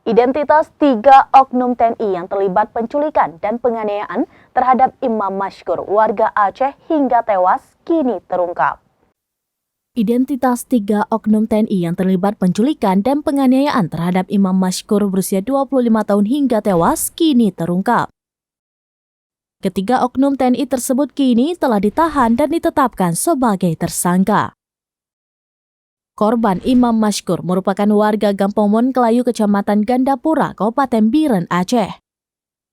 Identitas 3 oknum TNI yang terlibat penculikan dan penganiayaan terhadap Imam Mashkur, warga Aceh hingga tewas, kini terungkap. Identitas 3 oknum TNI yang terlibat penculikan dan penganiayaan terhadap Imam Mashkur berusia 25 tahun hingga tewas, kini terungkap. Ketiga oknum TNI tersebut kini telah ditahan dan ditetapkan sebagai tersangka. Korban Imam Mashkur merupakan warga Gampong Kelayu, Kecamatan Gandapura, Kabupaten Biren, Aceh.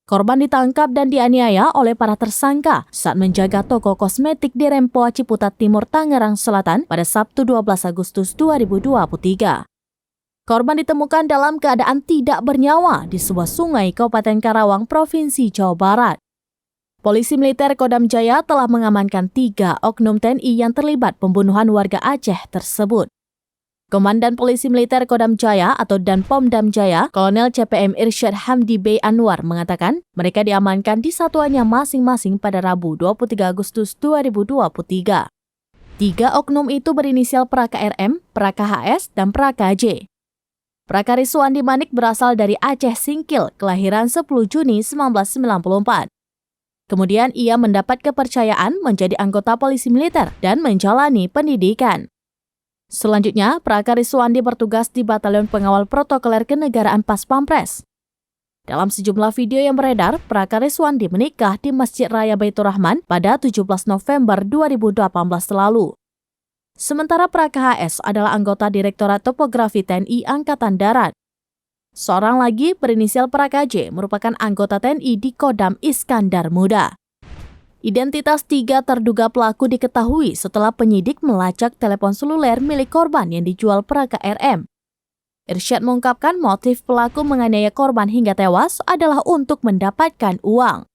Korban ditangkap dan dianiaya oleh para tersangka saat menjaga toko kosmetik di Rempoa, Ciputat Timur, Tangerang Selatan pada Sabtu 12 Agustus 2023. Korban ditemukan dalam keadaan tidak bernyawa di sebuah sungai Kabupaten Karawang, Provinsi Jawa Barat. Polisi militer Kodam Jaya telah mengamankan 3 oknum TNI yang terlibat pembunuhan warga Aceh tersebut. Komandan Polisi Militer Kodam Jaya atau Danpomdam Jaya, Kolonel CPM Irsyad Hamdi B. Anwar mengatakan mereka diamankan di satuannya masing-masing pada Rabu 23 Agustus 2023. 3 oknum itu berinisial Praka RM, Praka HS, dan Praka J. Praka Riswandi Manik berasal dari Aceh Singkil, kelahiran 10 Juni 1994. Kemudian ia mendapat kepercayaan menjadi anggota polisi militer dan menjalani pendidikan. Selanjutnya, Praka Riswandi bertugas di Batalion Pengawal Protokoler Kenegaraan Pas Pampres. Dalam sejumlah video yang beredar, Praka Riswandi menikah di Masjid Raya Baitur Rahman pada 17 November 2018 lalu. Sementara Praka HS adalah anggota Direktorat Topografi TNI Angkatan Darat. Seorang lagi berinisial Praka J merupakan anggota TNI di Kodam Iskandar Muda. Identitas 3 terduga pelaku diketahui setelah penyidik melacak telepon seluler milik korban yang dijual Praka RM. Irsyad mengungkapkan motif pelaku menganiaya korban hingga tewas adalah untuk mendapatkan uang.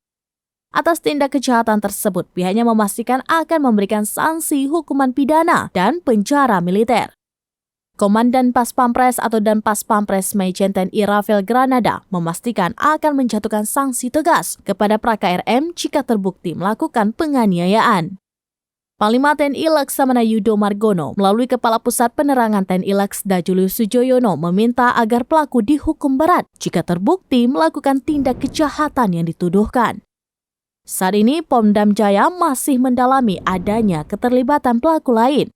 Atas tindak kejahatan tersebut, pihaknya memastikan akan memberikan sanksi hukuman pidana dan penjara militer. Komandan Pas Pampres atau Danpas Pampres Majen TNI Rafael Granada memastikan akan menjatuhkan sanksi tegas kepada Praka RM jika terbukti melakukan penganiayaan. Panglima TNI Laksamana Yudo Margono melalui Kepala Pusat Penerangan TNI Laksda Julius Sujoyono meminta agar pelaku dihukum berat jika terbukti melakukan tindak kejahatan yang dituduhkan. Saat ini Pomdam Jaya masih mendalami adanya keterlibatan pelaku lain.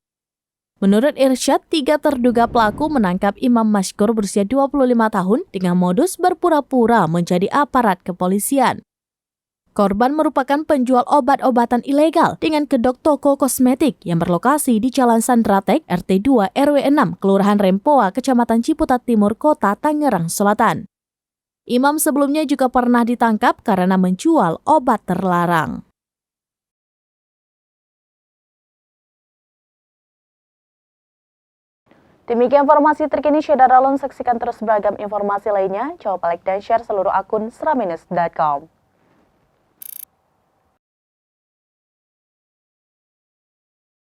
Menurut Irsyad, 3 terduga pelaku menangkap Imam Mashkur berusia 25 tahun dengan modus berpura-pura menjadi aparat kepolisian. Korban merupakan penjual obat-obatan ilegal dengan kedok toko kosmetik yang berlokasi di Jalan Sandratek, RT 2 RW 6, Kelurahan Rempoa, Kecamatan Ciputat Timur, Kota Tangerang Selatan. Imam sebelumnya juga pernah ditangkap karena menjual obat terlarang. Demikian informasi terkini Syedar Alun, saksikan terus beragam informasi lainnya. Coba like dan share seluruh akun seraminus.com.